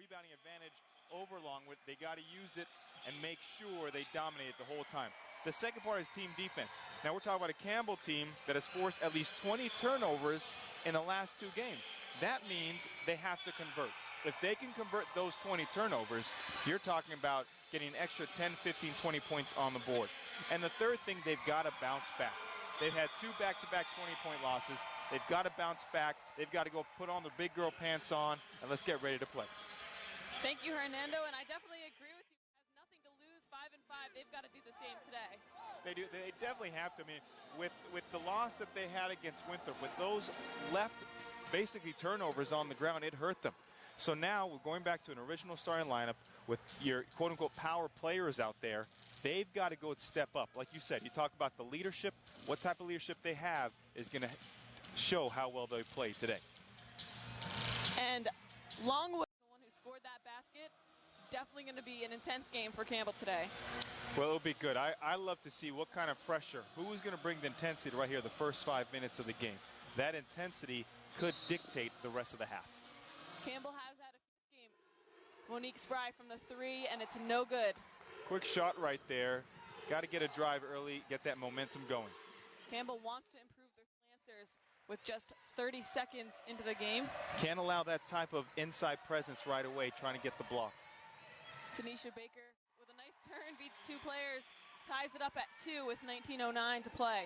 rebounding advantage over Longwood. They got to use it and make sure they dominate it the whole time. The second part is team defense. Now we're talking about a Campbell team that has forced at least 20 turnovers in the last 2 games. That means they have to convert. If they can convert those 20 turnovers, you're talking about getting an extra 10, 15, 20 points on the board. And the third thing, they've got to bounce back. They've had 2 back-to-back 20-point losses. They've got to bounce back. They've got to go put on their big girl pants on, and let's get ready to play. Thank you, Hernando, and I definitely agree with you. Has nothing to lose, 5-5. They've got to do the same today. They do. They definitely have to. I mean, with the loss that they had against Winthrop, with those left basically turnovers on the ground, it hurt them. So now we're going back to an original starting lineup with your quote-unquote power players out there. They've got to go and step up. Like you said, you talk about the leadership. What type of leadership they have is going to show how well they play today. And Longwood, the one who scored that basket, it's definitely going to be an intense game for Campbell today. Well, it'll be good. I love to see what kind of pressure, who is going to bring the intensity right here the first 5 minutes of the game. That intensity could dictate the rest of the half. Campbell has had a good game. Monique Spry from the 3, and it's no good. Quick shot right there. Got to get a drive early, get that momentum going. Campbell wants to improve their Lancers with just 30 seconds into the game. Can't allow that type of inside presence right away, trying to get the block. Tanisha Baker with a nice turn, beats 2 players, ties it up at 2 with 19:09 to play.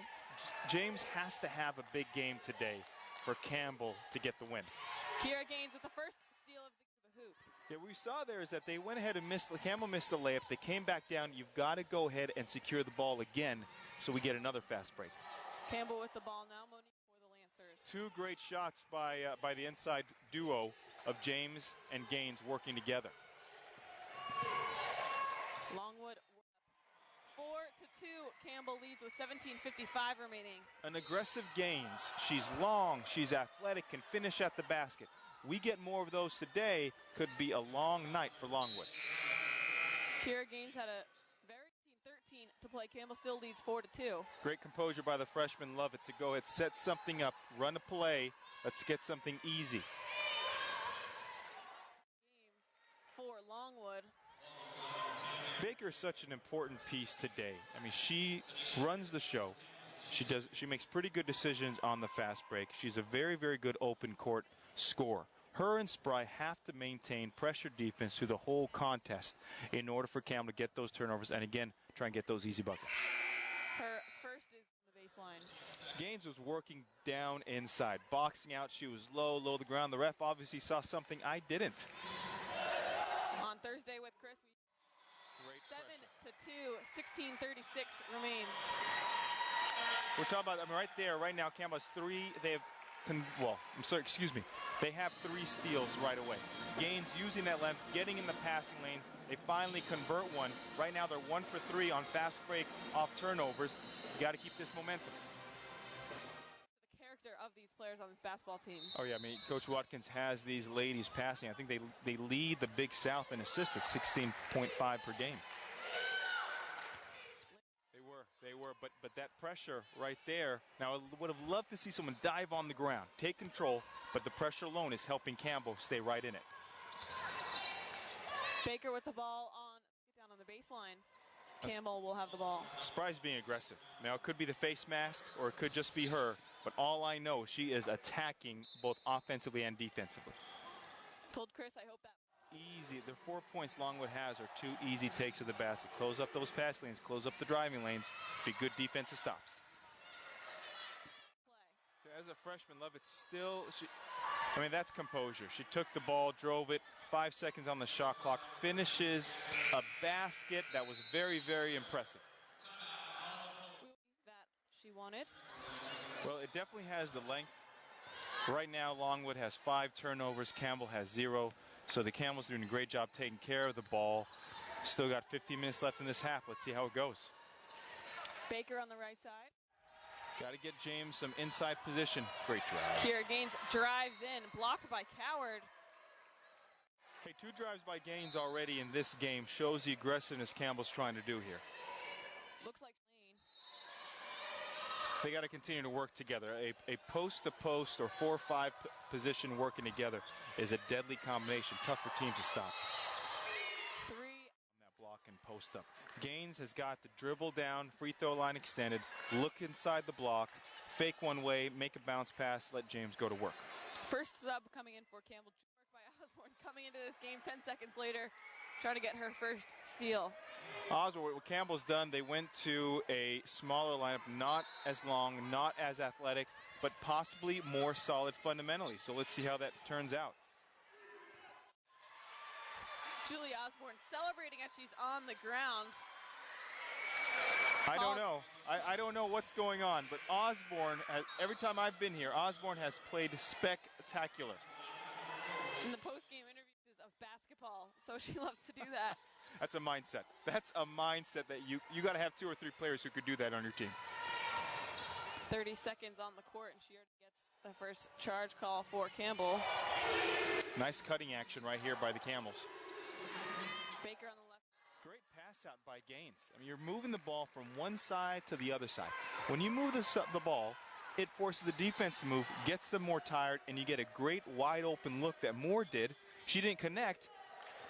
James has to have a big game today for Campbell to get the win. Kira Gaines with the first steal of the hoop. Yeah, what we saw there is that they went ahead and Campbell missed the layup. They came back down. You've got to go ahead and secure the ball again so we get another fast break. Campbell with the ball now, Monique for the Lancers. 2 great shots by the inside duo of James and Gaines working together. Longwood 4-2. Campbell leads with 17:55 remaining. An aggressive Gaines. She's long, she's athletic, can finish at the basket. We get more of those today, could be a long night for Longwood. Kira Gaines had a very 13 to play. Campbell still leads 4-2. Great composure by the freshman. Love it to go ahead, set something up, run a play. Let's get something easy. Game for Longwood. Baker's such an important piece today. I mean, she runs the show. She makes pretty good decisions on the fast break. She's a very, very good open court scorer. Her and Spry have to maintain pressure defense through the whole contest in order for Campbell to get those turnovers and, again, try and get those easy buckets. Her first is on the baseline. Gaines was working down inside, boxing out. She was low to the ground. The ref obviously saw something I didn't. On Thursday with Chris, 7-2, 16:36 remains. We're talking about, I mean, right there, right now, Campbell has 3. They have, They have 3 steals right away. Gaines using that length, getting in the passing lanes. They finally convert one. Right now, they're 1 for 3 on fast break off turnovers. You got to keep this momentum. The character of these players on this basketball team. Oh, yeah, I mean, Coach Watkins has these ladies passing. I think they lead the Big South in assists at 16.5 per game. They were, but that pressure right there. Now, I would have loved to see someone dive on the ground, take control, but the pressure alone is helping Campbell stay right in it. Baker with the ball down on the baseline. Campbell will have the ball. Spry's being aggressive. Now, it could be the face mask, or it could just be her, but all I know, she is attacking both offensively and defensively. Told Chris, I hope that. Easy. The 4 points Longwood has are 2 easy takes of the basket. Close up those pass lanes, close up the driving lanes, be good defensive stops. Play. As a freshman, Love it still, that's composure. She took the ball, drove it, 5 seconds on the shot clock, finishes a basket that was very, very impressive. That she wanted. Well, it definitely has the length. Right now, Longwood has 5 turnovers, Campbell has 0. So the Campbell's doing a great job taking care of the ball. Still got 15 minutes left in this half. Let's see how it goes. Baker on the right side. Got to get James some inside position. Great drive. Kira Gaines drives in, blocked by Coward. Hey, 2 drives by Gaines already in this game shows the aggressiveness Campbell's trying to do here. Looks like Lane. They got to continue to work together. A post-to-post or 4-5 position working together is a deadly combination. Tough for teams to stop. 3. On that block and post up. Gaines has got to dribble down, free throw line extended, look inside the block, fake one way, make a bounce pass, let James go to work. First sub coming in for Campbell. Work by Osborne coming into this game 10 seconds later, trying to get her first steal. Osborne, what Campbell's done, they went to a smaller lineup, not as long, not as athletic, but possibly more solid fundamentally. So let's see how that turns out. Julie Osborne celebrating as she's on the ground. I don't know. I don't know what's going on, but Osborne, every time I've been here, Osborne has played spectacular. In the post-game interviews of basketball, so she loves to do that. That's a mindset. That's a mindset that you got to have 2 or 3 players who could do that on your team. 30 seconds on the court, and she already gets the first charge call for Campbell. Nice cutting action right here by the Camels. Baker on the left. Great pass out by Gaines. I mean, you're moving the ball from one side to the other side. When you move the ball, it forces the defense to move, gets them more tired, and you get a great wide open look that Moore did. She didn't connect,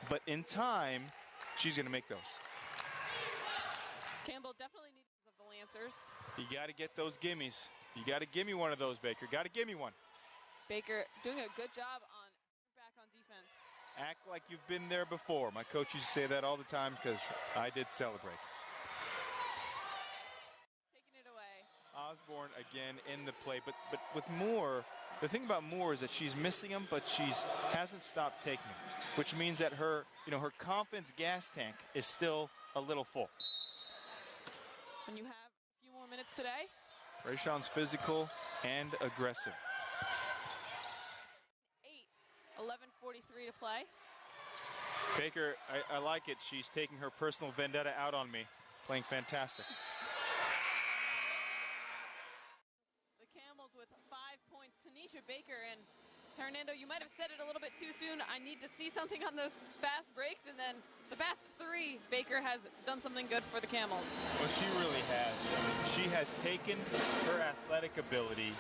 but in time, she's going to make those. Campbell definitely needs of the Lancers. You got to get those gimmies. You got to give me one of those, Baker. Got to give me one. Baker doing a good job back on defense. Act like you've been there before. My coach used to say that all the time because I did celebrate. Taking it away. Osborne again in the play, but with Moore, the thing about Moore is that she's missing him, but she's hasn't stopped taking him, which means that her confidence gas tank is still a little full. When you have a few more minutes today. Rayshawn's physical and aggressive. 11:43 to play. Baker, I like it. She's taking her personal vendetta out on me, playing fantastic. The Camels with 5 points. Tanisha Baker and Hernando, you might have said it a little bit too soon. I need to see something on those fast breaks, and then the fast 3, Baker has done something good for the Camels. Well, she really has. I mean, she has taken her athletic ability,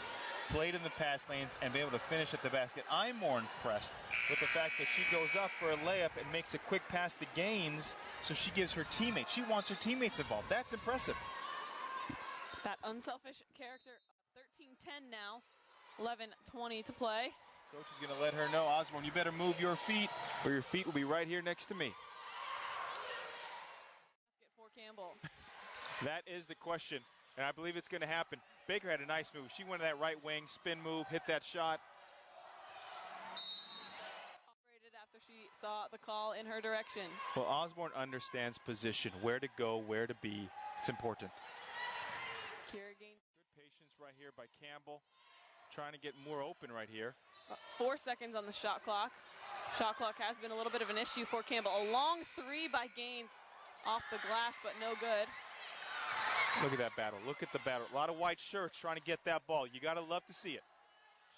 played in the pass lanes, and been able to finish at the basket. I'm more impressed with the fact that she goes up for a layup and makes a quick pass to Gaines, so she gives her teammates. She wants her teammates involved. That's impressive. That unselfish character, 13-10 now, 11:20 to play. Coach is going to let her know, Osborne, you better move your feet, or your feet will be right here next to me. Basket for Campbell. That is the question, and I believe it's going to happen. Baker had a nice move. She went to that right wing, spin move, hit that shot. Operated after she saw the call in her direction. Well, Osborne understands position, where to go, where to be. It's important. Kira Gaines. Good patience right here by Campbell. Trying to get more open right here. 4 seconds on the shot clock. Shot clock has been a little bit of an issue for Campbell. A long 3 by Gaines off the glass, but no good. Look at that battle. Look at the battle. A lot of white shirts trying to get that ball. You got to love to see it.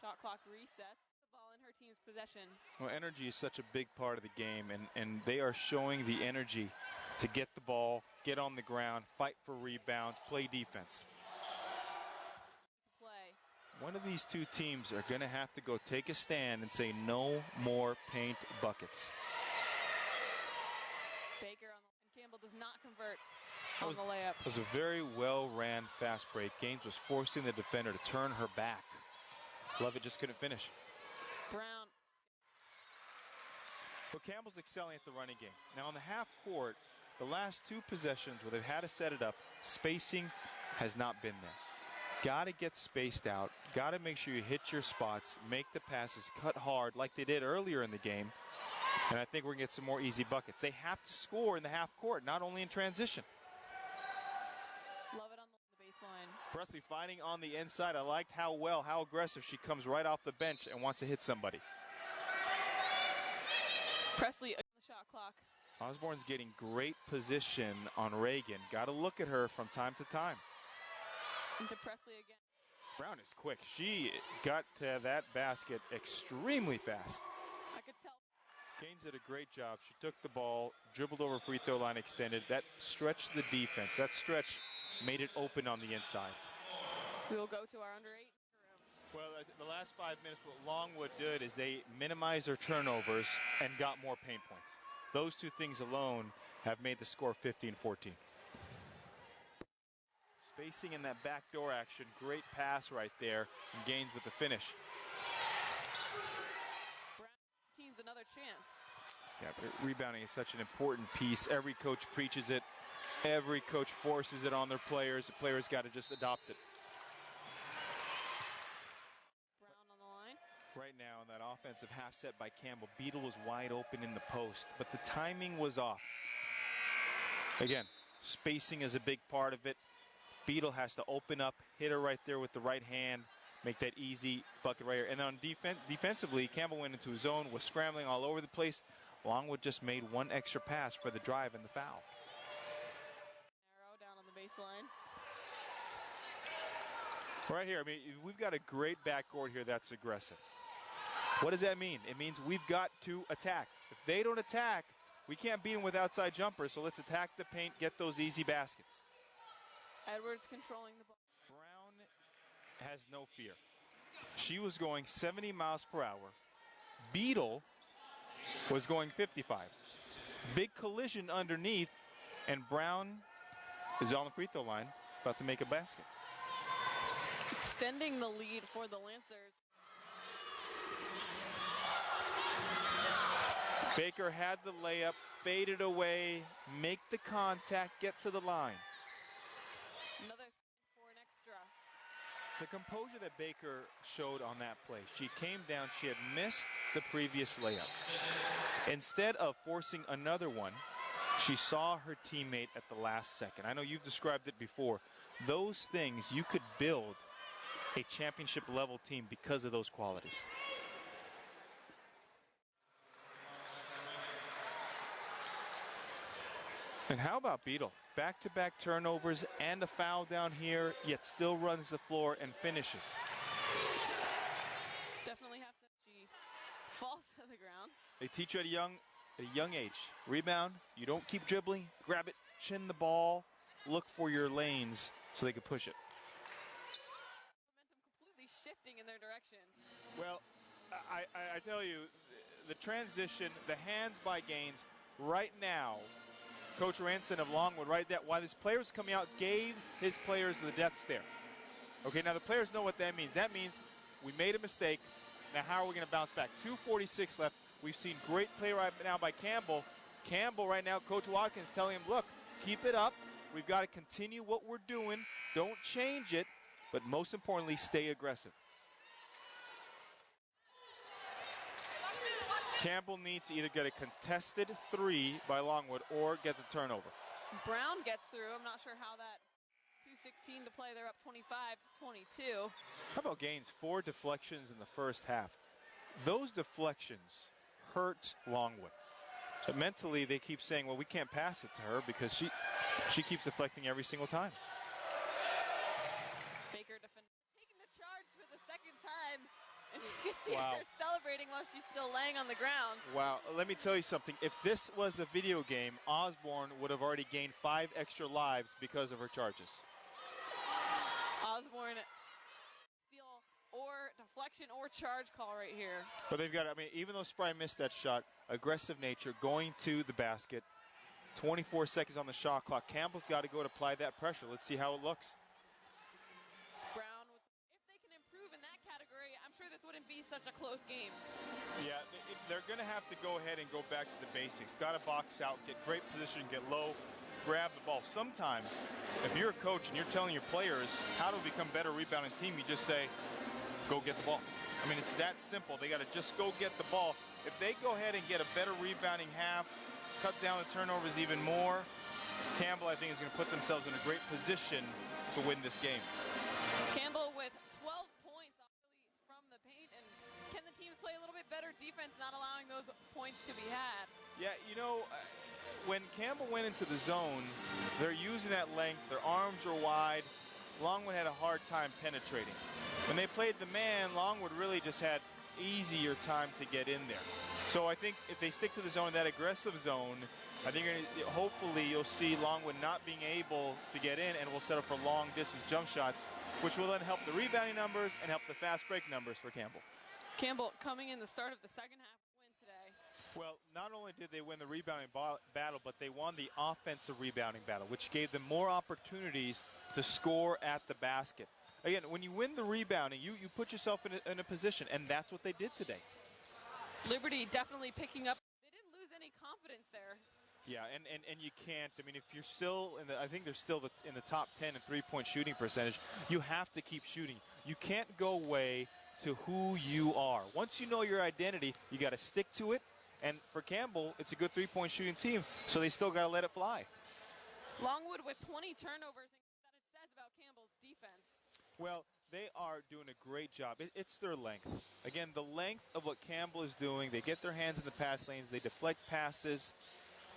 Shot clock resets. The ball in her team's possession. Well, energy is such a big part of the game, and they are showing the energy to get the ball, get on the ground, fight for rebounds, play defense. One of these two teams are going to have to go take a stand and say no more paint buckets. Baker and Campbell does not convert on the layup. It was a very well-ran fast break. Gaines was forcing the defender to turn her back. Lovett just couldn't finish. Brown. But Campbell's excelling at the running game. Now on the half court, the last 2 possessions where they've had to set it up, spacing has not been there. Got to get spaced out. Got to make sure you hit your spots, make the passes, cut hard like they did earlier in the game. And I think we're going to get some more easy buckets. They have to score in the half court, not only in transition. Love it on the baseline. Presley fighting on the inside. I liked how aggressive she comes right off the bench and wants to hit somebody. Presley on the shot clock. Osborne's getting great position on Reagan. Got to look at her from time to time. Into Presley again. Brown is quick. She got to that basket extremely fast. I could tell. Gaines did a great job. She took the ball, dribbled over free throw line, extended. That stretched the defense. That stretch made it open on the inside. We will go to our under 8. Well, the last 5 minutes, what Longwood did is they minimized their turnovers and got more paint points. Those two things alone have made the score 15-14. Spacing in that backdoor action, great pass right there, and Gaines with the finish. Brown teams another chance. Yeah, but rebounding is such an important piece. Every coach preaches it. Every coach forces it on their players. The players got to just adopt it. Brown on the line. Right now in that offensive half set by Campbell, Beadle was wide open in the post, but the timing was off. Again, spacing is a big part of it. Beadle has to open up, hit her right there with the right hand, make that easy bucket right here. And then on defensively, Campbell went into his zone, was scrambling all over the place. Longwood just made one extra pass for the drive and the foul. Arrow down on the baseline. Right here, I mean, we've got a great backcourt here that's aggressive. What does that mean? It means we've got to attack. If they don't attack, we can't beat them with outside jumpers, so let's attack the paint, get those easy baskets. Edwards controlling the ball. Brown has no fear. She was going 70 miles per hour. Beadle was going 55. Big collision underneath, and Brown is on the free throw line, about to make a basket. Extending the lead for the Lancers. Baker had the layup, faded away, make the contact, get to the line. Another for an extra. The composure that Baker showed on that play, she came down, she had missed the previous layup. Instead of forcing another one, she saw her teammate at the last second. I know you've described it before. Those things, you could build a championship level team because of those qualities. And how about Beadle? Back-to-back turnovers and a foul down here, yet still runs the floor and finishes. Definitely have to. She falls to the ground. They teach you at a young age. Rebound, you don't keep dribbling, grab it, chin the ball, look for your lanes so they can push it. Momentum completely shifting in their direction. Well, I tell you, the transition, the hands by Gaines, right now, Coach Ranson of Longwood, right there, while his players coming out, gave his players the death stare. Okay, now the players know what that means. That means we made a mistake. Now how are we going to bounce back? 2:46 left. We've seen great play right now by Campbell. Campbell right now, Coach Watkins telling him, look, keep it up. We've got to continue what we're doing. Don't change it, but most importantly, stay aggressive. Campbell needs to either get a contested three by Longwood or get the turnover. Brown gets through. I'm not sure how that 2:16 to play. They're up 25-22. How about Gaines? 4 deflections in the first half. Those deflections hurt Longwood. But mentally, they keep saying, well, we can't pass it to her because she keeps deflecting every single time. Baker taking the charge for the second time. And you can see her celebrating while she's still laying on the ground. Wow, let me tell you something. If this was a video game, Osborne would have already gained 5 extra lives because of her charges. Osborne, steal or deflection or charge call right here. But they've got, I mean, even though Spry missed that shot, aggressive nature, going to the basket, 24 seconds on the shot clock. Campbell's got to go to apply that pressure. Let's see how it looks. Brown, if they can improve in that category, I'm sure this wouldn't be such a close game. Yeah, they're going to have to go ahead and go back to the basics. Got to box out, get great position, get low, grab the ball. Sometimes, if you're a coach and you're telling your players how to become better rebounding team, you just say, go get the ball. I mean, it's that simple. They got to just go get the ball. If they go ahead and get a better rebounding half, cut down the turnovers even more, Campbell, I think, is going to put themselves in a great position to win this game. Campbell with 12 points from the paint, and can the teams play a little bit better defense, not allowing those points to be had? Yeah, you know, when Campbell went into the zone, they're using that length, their arms are wide. Longwood had a hard time penetrating. When they played the man, Longwood really just had easier time to get in there. So I think if they stick to the zone, that aggressive zone, I think hopefully you'll see Longwood not being able to get in, and we'll set up for long distance jump shots. which will then help the rebounding numbers and help the fast break numbers for Campbell. Campbell coming in the start of the second half win today. Well, not only did they win the rebounding battle, but they won the offensive rebounding battle, which gave them more opportunities to score at the basket. Again, when you win the rebounding, you put yourself in a position, and that's what they did today. Liberty definitely picking up. They didn't lose any confidence there. Yeah, and you can't. I mean, if you're still I think they're still in the top 10 in three-point shooting percentage, you have to keep shooting. You can't go away to who you are. Once you know your identity, you got to stick to it. And for Campbell, it's a good three-point shooting team, so they still got to let it fly. Longwood with 20 turnovers, and that it says about Campbell's defense. Well, they are doing a great job. It's their length. Again, the length of what Campbell is doing, they get their hands in the pass lanes, they deflect passes.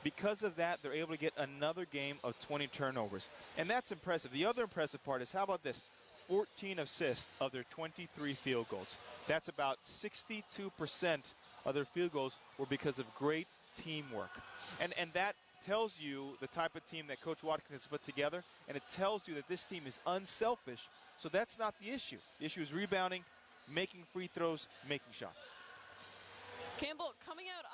Because of that, they're able to get another game of 20 turnovers. And that's impressive. The other impressive part is, how about this? 14 assists of their 23 field goals. That's about 62% of their field goals were because of great teamwork. And that tells you the type of team that Coach Watkins has put together, and it tells you that this team is unselfish. So that's not the issue. The issue is rebounding, making free throws, making shots. Campbell coming out